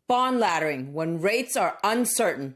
Bond laddering when rates are uncertain.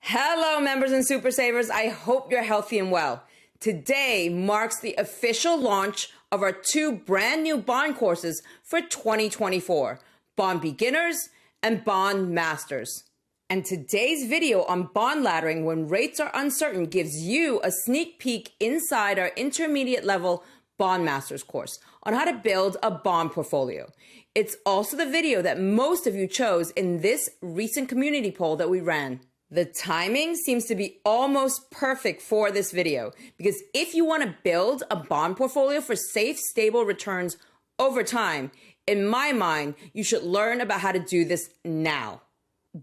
Hello, members and super savers. I hope you're healthy and well. Today marks the official launch of our two brand new bond courses for 2024, Bond Beginners and Bond Masters. And today's video on bond laddering when rates are uncertain gives you a sneak peek inside our intermediate level Bond Masters course on how to build a bond portfolio. It's also the video that most of you chose in this recent community poll that we ran. The timing seems to be almost perfect for this video because if you want to build a bond portfolio for safe, stable returns over time, in my mind, you should learn about how to do this now.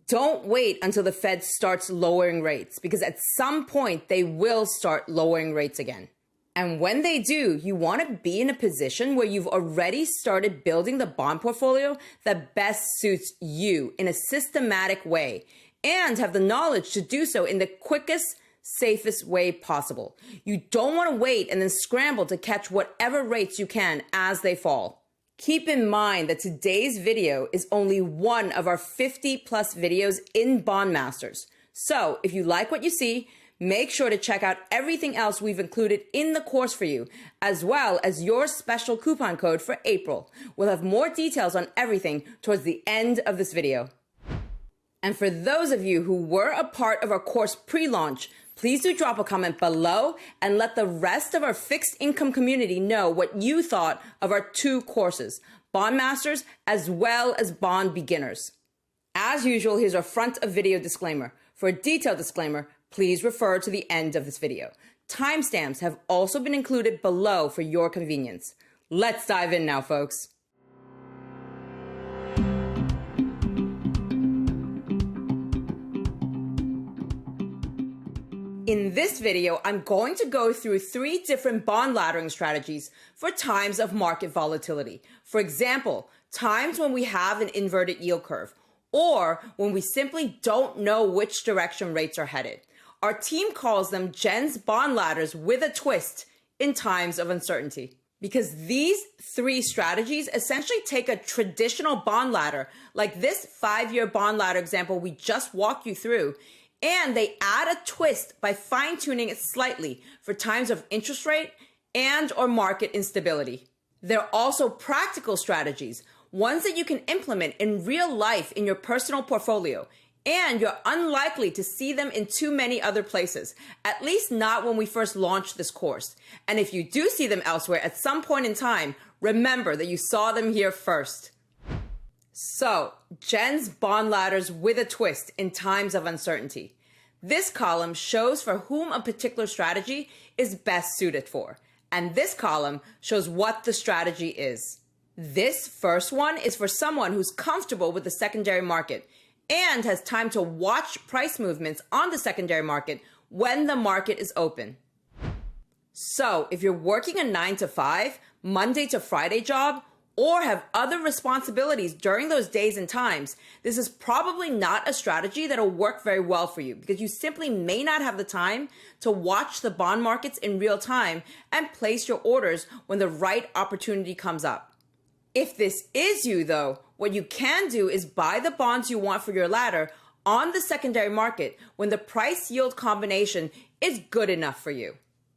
Don't wait until the Fed starts lowering rates because at some point they will start lowering rates again. And when they do, you want to be in a position where you've already started building the bond portfolio that best suits you in a systematic way and have the knowledge to do so in the quickest, safest way possible. You don't want to wait and then scramble to catch whatever rates you can as they fall. Keep in mind that today's video is only one of our 50 plus videos in Bond Masters. So if you like what you see, make sure to check out everything else we've included in the course for you, as well as your special coupon code for April. We'll have more details on everything towards the end of this video. And for those of you who were a part of our course pre-launch, please do drop a comment below and let the rest of our fixed income community know what you thought of our two courses, Bond Masters as well as Bond Beginners. As usual, here's our front of video disclaimer. For a detailed disclaimer, please refer to the end of this video. Timestamps have also been included below for your convenience. Let's dive in now, folks. In this video, I'm going to go through 3 different bond laddering strategies for times of market volatility. For example, times when we have an inverted yield curve, or when we simply don't know which direction rates are headed. Our team calls them Jen's bond ladders with a twist in times of uncertainty. Because these 3 strategies essentially take a traditional bond ladder, like this 5-year bond ladder example we just walked you through, and they add a twist by fine-tuning it slightly for times of interest rate and or market instability. They're also practical strategies, ones that you can implement in real life in your personal portfolio, and you're unlikely to see them in too many other places, at least not when we first launched this course. And if you do see them elsewhere at some point in time, remember that you saw them here first. So, Jen's bond ladders with a twist in times of uncertainty. This column shows for whom a particular strategy is best suited for, and this column shows what the strategy is. This first one is for someone who's comfortable with the secondary market and has time to watch price movements on the secondary market when the market is open. So, if you're working a 9 to 5, Monday to Friday job, or have other responsibilities during those days and times, this is probably not a strategy that'll work very well for you because you simply may not have the time to watch the bond markets in real time and place your orders when the right opportunity comes up. If this is you though, what you can do is buy the bonds you want for your ladder on the secondary market when the price yield combination is good enough for you.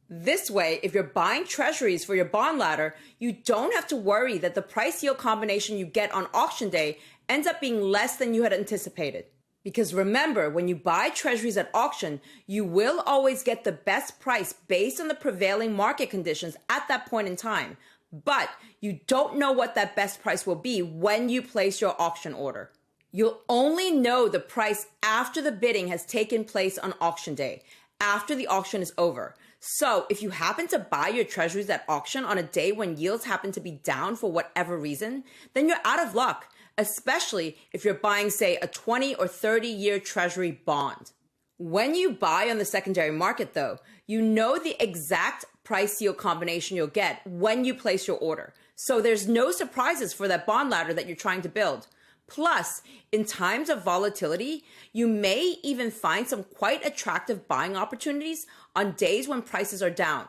This way, if you're buying treasuries for your bond ladder, you don't have to worry that the price yield combination you get on auction day ends up being less than you had anticipated. Because remember, when you buy treasuries at auction, you will always get the best price based on the prevailing market conditions at that point in time. But you don't know what that best price will be when you place your auction order. You'll only know the price after the bidding has taken place on auction day, after the auction is over. So if you happen to buy your treasuries at auction on a day when yields happen to be down for whatever reason, then you're out of luck, especially if you're buying, say, a 20 or 30-year treasury bond. When you buy on the secondary market, though, you know the exact price yield combination you'll get when you place your order. So there's no surprises for that bond ladder that you're trying to build. Plus, in times of volatility, you may even find some quite attractive buying opportunities on days when prices are down.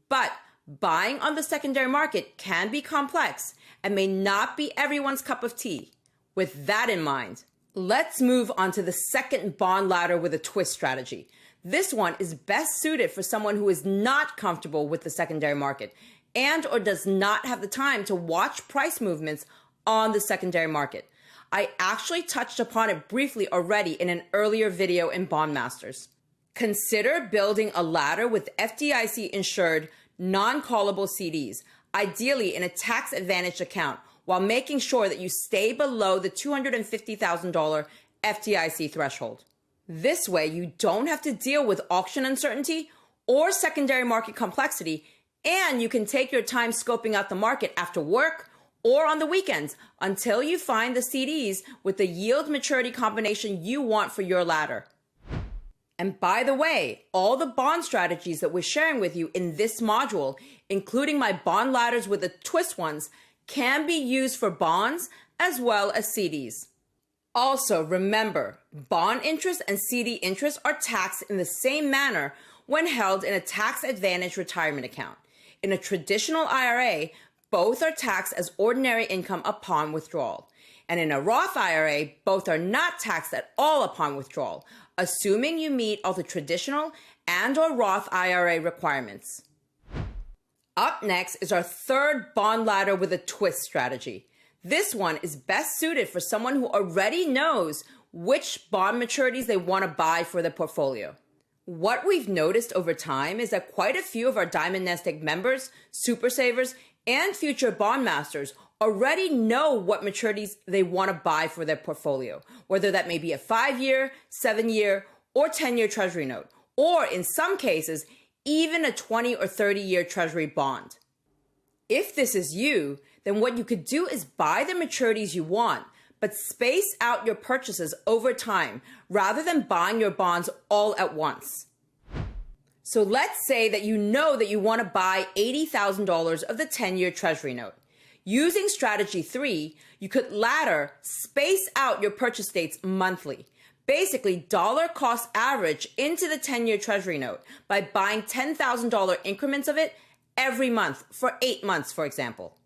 But buying on the secondary market can be complex and may not be everyone's cup of tea. With that in mind, Let's move on to the second bond ladder with a twist strategy. This one is best suited for someone who is not comfortable with the secondary market and or does not have the time to watch price movements on the secondary market. I actually touched upon it briefly already in an earlier video in Bond Masters. Consider building a ladder with FDIC-insured, non-callable CDs, ideally in a tax-advantaged account, while making sure that you stay below the $250,000 FDIC threshold. This way, you don't have to deal with auction uncertainty or secondary market complexity, and you can take your time scoping out the market after work or on the weekends until you find the CDs with the yield maturity combination you want for your ladder. And by the way, all the bond strategies that we're sharing with you in this module, including my bond ladders with the twist ones, can be used for bonds as well as CDs. Also, remember, bond interest and CD interest are taxed in the same manner when held in a tax-advantaged retirement account. In a traditional IRA, both are taxed as ordinary income upon withdrawal. And in a Roth IRA, both are not taxed at all upon withdrawal, assuming you meet all the traditional and or Roth IRA requirements. Up next is our third bond ladder with a twist strategy. This one is best suited for someone who already knows which bond maturities they want to buy for their portfolio. What we've noticed over time is that quite a few of our Diamond NestEgg members, super savers, and future bond masters already know what maturities they want to buy for their portfolio, whether that may be a 5-year, 7-year, or 10-year Treasury note, or in some cases, even a 20 or 30-year Treasury bond. If this is you, then what you could do is buy the maturities you want, but space out your purchases over time rather than buying your bonds all at once. So let's say that you know that you want to buy $80,000 of the 10-year Treasury note. Using strategy 3, you could ladder, space out your purchase dates monthly. Basically, dollar cost average into the 10-year Treasury note by buying $10,000 increments of it every month for 8 months, for example.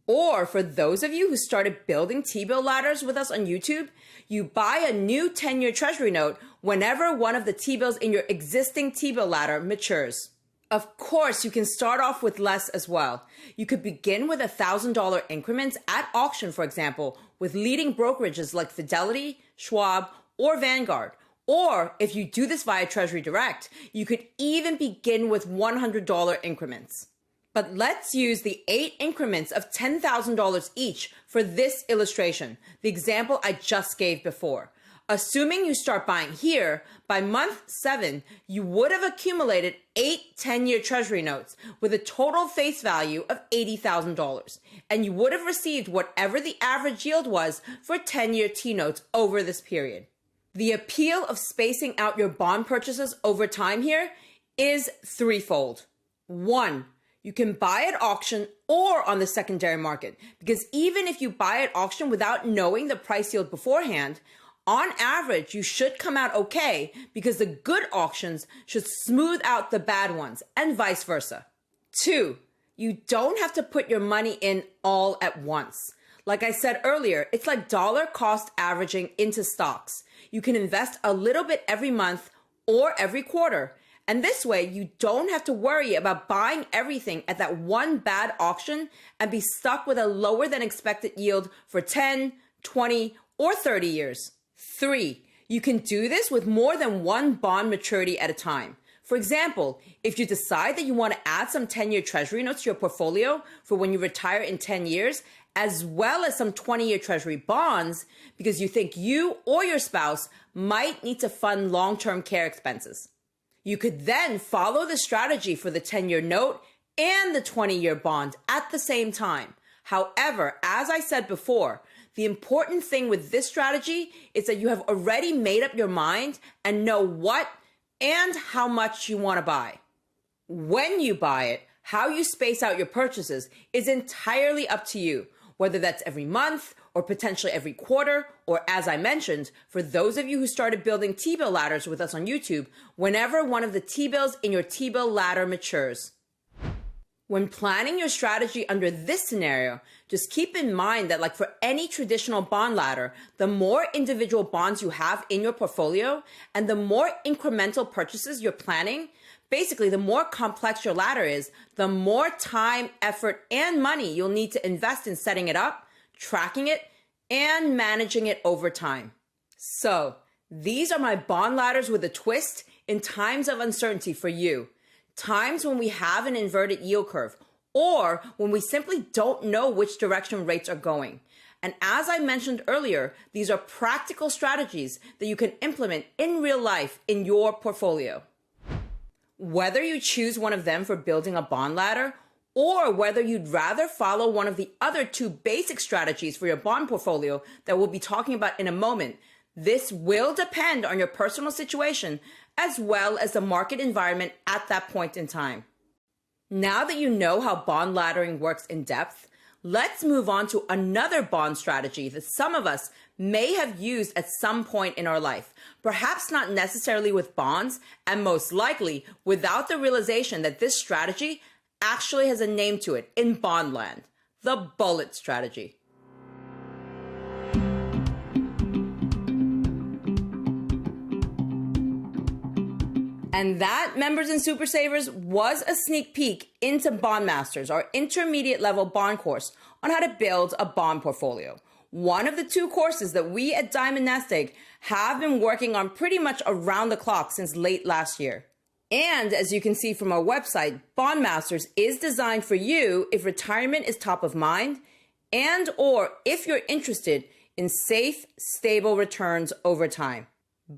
Or for those of you who started building T-bill ladders with us on YouTube, you buy a new 10-year Treasury note whenever one of the T-bills in your existing T-bill ladder matures. Of course, you can start off with less as well. You could begin with $1,000 increments at auction, for example, with leading brokerages like Fidelity, Schwab, or Vanguard. Or if you do this via Treasury Direct, you could even begin with $100 increments. But let's use the 8 increments of $10,000 each for this illustration, the example I just gave before. Assuming you start buying here, by month 7, you would have accumulated 8 10-year Treasury notes with a total face value of $80,000, and you would have received whatever the average yield was for 10-year T-notes over this period. The appeal of spacing out your bond purchases over time here is threefold. 1, you can buy at auction or on the secondary market, because even if you buy at auction without knowing the price yield beforehand, on average, you should come out okay because the good auctions should smooth out the bad ones and vice versa. 2, you don't have to put your money in all at once. Like I said earlier, it's like dollar cost averaging into stocks. You can invest a little bit every month or every quarter. And this way, you don't have to worry about buying everything at that one bad auction and be stuck with a lower than expected yield for 10, 20, or 30 years. 3, you can do this with more than one bond maturity at a time. For example, if you decide that you want to add some 10-year Treasury notes to your portfolio for when you retire in 10 years, as well as some 20-year Treasury bonds, because you think you or your spouse might need to fund long-term care expenses. You could then follow the strategy for the 10-year note and the 20-year bond at the same time. However, as I said before, the important thing with this strategy is that you have already made up your mind and know what and how much you want to buy. When you buy it, how you space out your purchases is entirely up to you, whether that's every month or potentially every quarter, or as I mentioned, for those of you who started building T-bill ladders with us on YouTube, whenever one of the T-bills in your T-bill ladder matures. When planning your strategy under this scenario, just keep in mind that like for any traditional bond ladder, the more individual bonds you have in your portfolio and the more incremental purchases you're planning, basically the more complex your ladder is, the more time, effort, and money you'll need to invest in setting it up, tracking it, and managing it over time. So these are my bond ladders with a twist in times of uncertainty for you. Times when we have an inverted yield curve, or when we simply don't know which direction rates are going. And as I mentioned earlier, these are practical strategies that you can implement in real life in your portfolio. Whether you choose one of them for building a bond ladder, or whether you'd rather follow one of the other two basic strategies for your bond portfolio that we'll be talking about in a moment, this will depend on your personal situation as well as the market environment at that point in time. Now that you know how bond laddering works in depth, let's move on to another bond strategy that some of us may have used at some point in our life, perhaps not necessarily with bonds, and most likely without the realization that this strategy actually has a name to it in bond land: the bullet strategy. And that, members and super savers, was a sneak peek into Bond Masters, our intermediate level bond course on how to build a bond portfolio. One of the two courses that we at Diamond NestEgg have been working on pretty much around the clock since late last year. And as you can see from our website, Bond Masters is designed for you if retirement is top of mind and or if you're interested in safe, stable returns over time.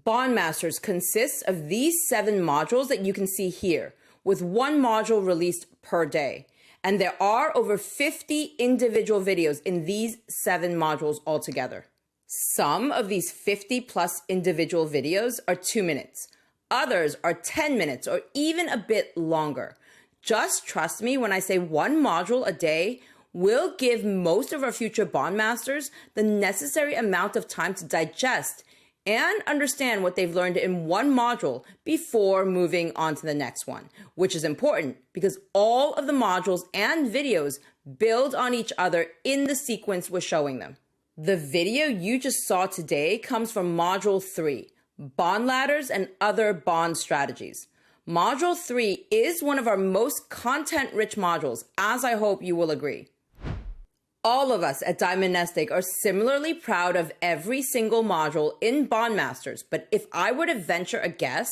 Bond Masters consists of these 7 modules that you can see here, with one module released per day. And there are over 50 individual videos in these 7 modules altogether. Some of these 50 plus individual videos are 2 minutes. Others are 10 minutes or even a bit longer. Just trust me when I say one module a day will give most of our future Bond Masters the necessary amount of time to digest and understand what they've learned in one module before moving on to the next one, which is important because all of the modules and videos build on each other in the sequence we're showing them. The video you just saw today comes from Module 3, Bond Ladders and Other Bond Strategies. Module 3 is one of our most content-rich modules, as I hope you will agree. All of us at Diamond NestEgg are similarly proud of every single module in Bond Masters, but if I were to venture a guess,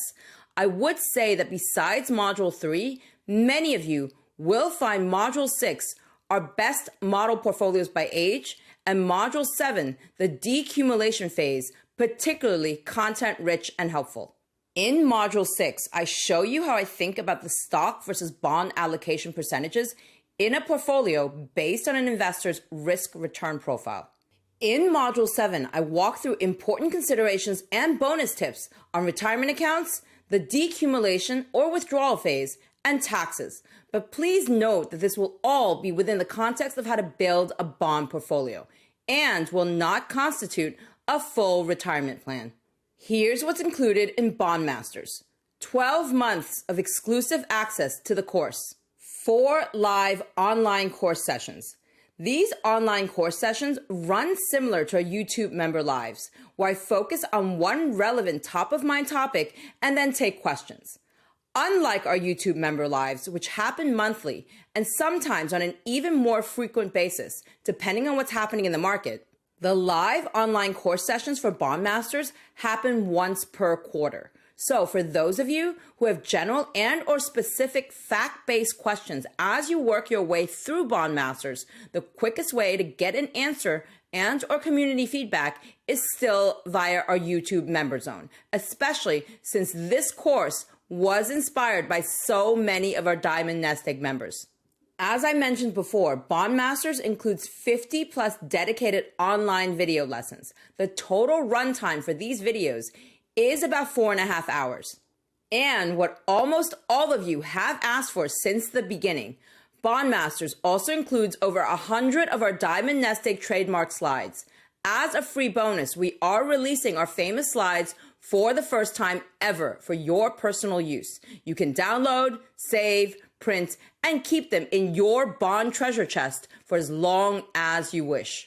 I would say that besides Module 3, many of you will find Module 6 our best model portfolios by age, and Module 7, the decumulation phase, particularly content-rich and helpful. In Module 6, I show you how I think about the stock versus bond allocation percentages in a portfolio based on an investor's risk-return profile. In Module 7, I walk through important considerations and bonus tips on retirement accounts, the decumulation or withdrawal phase, and taxes. But please note that this will all be within the context of how to build a bond portfolio and will not constitute a full retirement plan. Here's what's included in Bond Masters: 12 months of exclusive access to the course, 4 live online course sessions. These online course sessions run similar to our YouTube member lives, where I focus on one relevant top-of-mind topic and then take questions. Unlike our YouTube member lives, which happen monthly and sometimes on an even more frequent basis, depending on what's happening in the market, the live online course sessions for Bond Masters happen once per quarter. So for those of you who have general and or specific fact-based questions as you work your way through Bond Masters, the quickest way to get an answer and or community feedback is still via our YouTube member zone, especially since this course was inspired by so many of our Diamond NestEgg members. As I mentioned before, Bond Masters includes 50 plus dedicated online video lessons. The total runtime for these videos is about 4.5 hours. And what almost all of you have asked for since the beginning, Bond Masters also includes over 100 of our Diamond NestEgg trademark slides. As a free bonus, we are releasing our famous slides for the first time ever for your personal use. You can download, save, print, and keep them in your bond treasure chest for as long as you wish.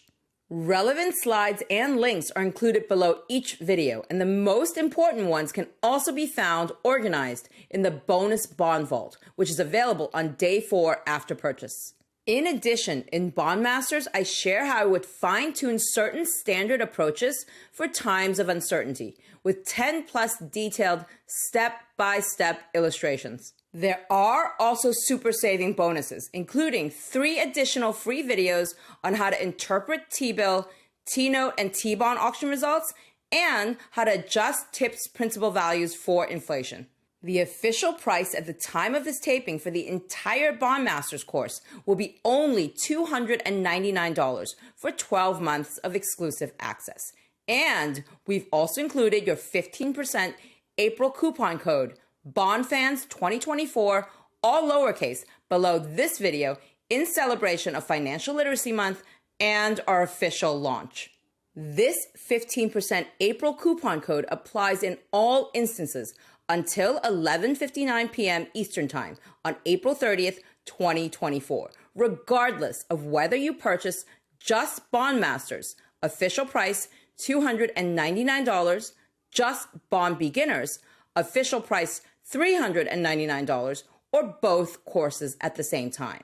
Relevant slides and links are included below each video, and the most important ones can also be found organized in the bonus bond vault, which is available on day 4 after purchase. In addition, in Bondmasters, I share how I would fine-tune certain standard approaches for times of uncertainty, with 10+ detailed step-by-step illustrations. There are also super saving bonuses, including 3 additional free videos on how to interpret T-bill, T-note, and T-bond auction results, and how to adjust TIPS principal values for inflation. The official price at the time of this taping for the entire Bondmasters course will be only $299 for 12 months of exclusive access. And we've also included your 15% April coupon code, BONDFANS2024, all lowercase, below this video in celebration of Financial Literacy Month and our official launch. This 15% April coupon code applies in all instances until 11:59 p.m. Eastern Time on April 30th, 2024, regardless of whether you purchase just Bondmasters, official price $299, just Bond Beginners, official price $399, or both courses at the same time.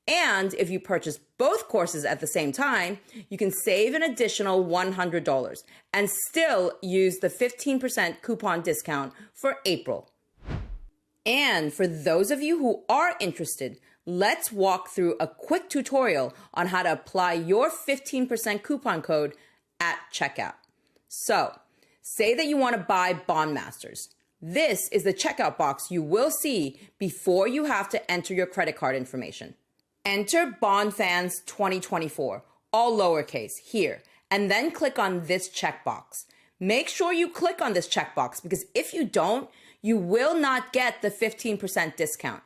And if you purchase both courses at the same time, you can save an additional $100 and still use the 15% coupon discount for April. And for those of you who are interested, let's walk through a quick tutorial on how to apply your 15% coupon code at checkout. So, say that you want to buy Bondmasters. This is the checkout box you will see before you have to enter your credit card information. Enter BONDFANS2024, all lowercase, here, and then click on this checkbox. Make sure you click on this checkbox because if you don't, you will not get the 15% discount.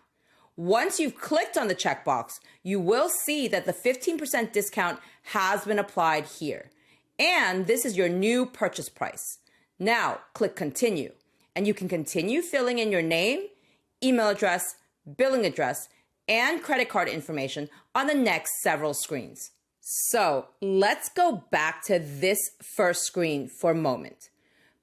Once you've clicked on the checkbox, you will see that the 15% discount has been applied here. And this is your new purchase price. Now, click Continue, and you can continue filling in your name, email address, billing address, and credit card information on the next several screens. So let's go back to this first screen for a moment.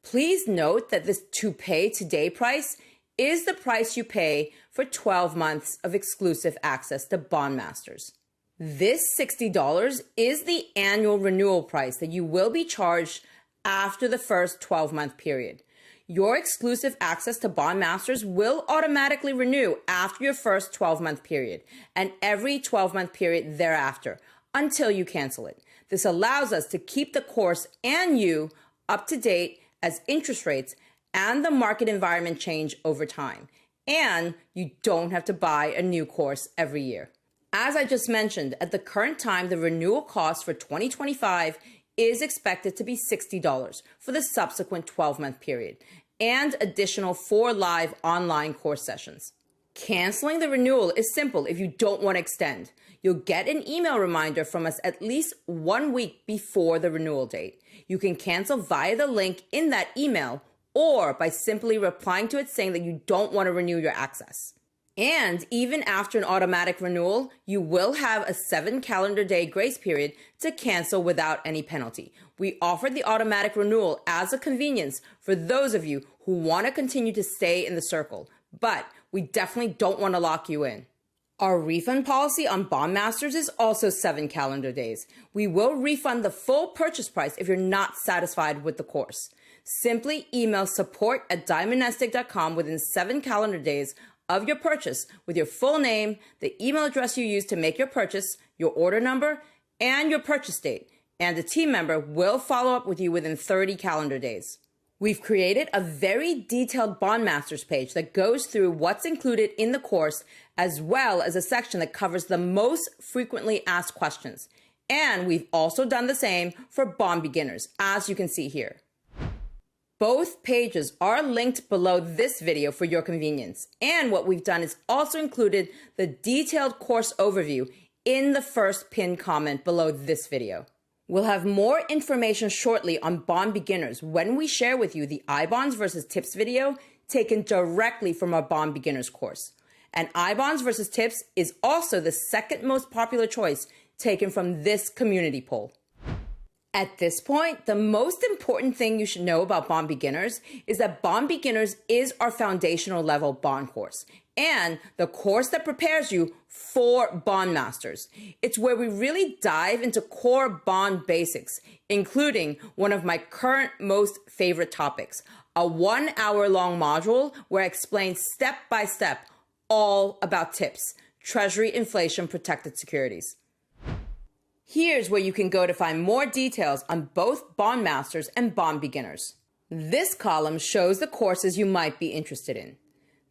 Please note that this to pay today price is the price you pay for 12 months of exclusive access to Bondmasters. This $60 is the annual renewal price that you will be charged after the first 12-month period. Your exclusive access to Bondmasters will automatically renew after your first 12-month period and every 12-month period thereafter until you cancel it. This allows us to keep the course and you up to date as interest rates and the market environment change over time. And you don't have to buy a new course every year. As I just mentioned, at the current time, the renewal cost for 2025 is expected to be $60 for the subsequent 12-month period and additional 4 live online course sessions. Canceling the renewal is simple if you don't want to extend. You'll get an email reminder from us at least 1 week before the renewal date. You can cancel via the link in that email or by simply replying to it saying that you don't want to renew your access. And even after an automatic renewal, you will have a 7 calendar day grace period to cancel without any penalty. We offer the automatic renewal as a convenience for those of you who want to continue to stay in the circle, but we definitely don't want to lock you in. Our refund policy on Bondmasters is also 7 calendar days. We will refund the full purchase price if you're not satisfied with the course. Simply email support@diamondnestegg.com within 7 calendar days of your purchase with your full name, the email address you used to make your purchase, your order number, and your purchase date, and a team member will follow up with you within 30 calendar days. We've created a very detailed Bondmasters page that goes through what's included in the course, as well as a section that covers the most frequently asked questions. And we've also done the same for Bond Beginners, as you can see here. Both pages are linked below this video for your convenience. And what we've done is also included the detailed course overview in the first pinned comment below this video. We'll have more information shortly on Bond Beginners when we share with you the I-bonds versus TIPS video taken directly from our Bond Beginners course. And I-bonds versus TIPS is also the second most popular choice taken from this community poll. At this point, the most important thing you should know about Bond Beginners is that Bond Beginners is our foundational level bond course and the course that prepares you for Bond Masters. It's where we really dive into core bond basics, including one of my current most favorite topics, a 1 hour long module where I explain step by step all about TIPS, Treasury Inflation Protected Securities. Here's where you can go to find more details on both Bond Masters and Bond Beginners. This column shows the courses you might be interested in.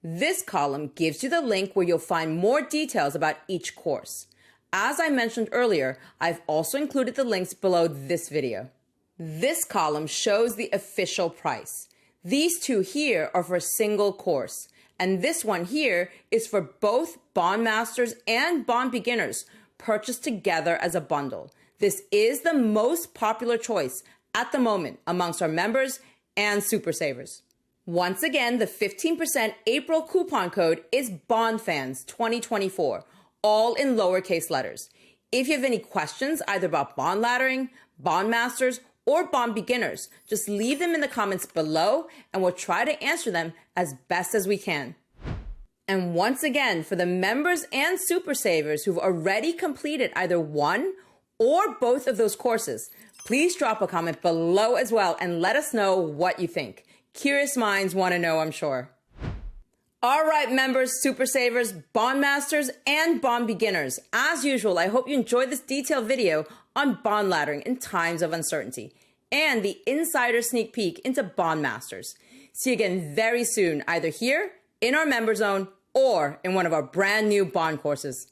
This column gives you the link where you'll find more details about each course. As I mentioned earlier, I've also included the links below this video. This column shows the official price. These two here are for a single course, and this one here is for both Bond Masters and Bond Beginners, purchased together as a bundle. This is the most popular choice at the moment amongst our members and super savers. Once again, the 15% April coupon code is BONDFANS 2024, all in lowercase letters. If you have any questions either about bond laddering, Bond Masters, or Bond Beginners, just leave them in the comments below and we'll try to answer them as best as we can. And once again, for the members and super savers who've already completed either one or both of those courses, please drop a comment below as well and let us know what you think. Curious minds want to know, I'm sure. All right, members, super savers, Bond Masters, and Bond Beginners. As usual, I hope you enjoyed this detailed video on bond laddering in times of uncertainty and the insider sneak peek into Bond Masters. See you again very soon, either here, in our member zone, or in one of our brand new bond courses.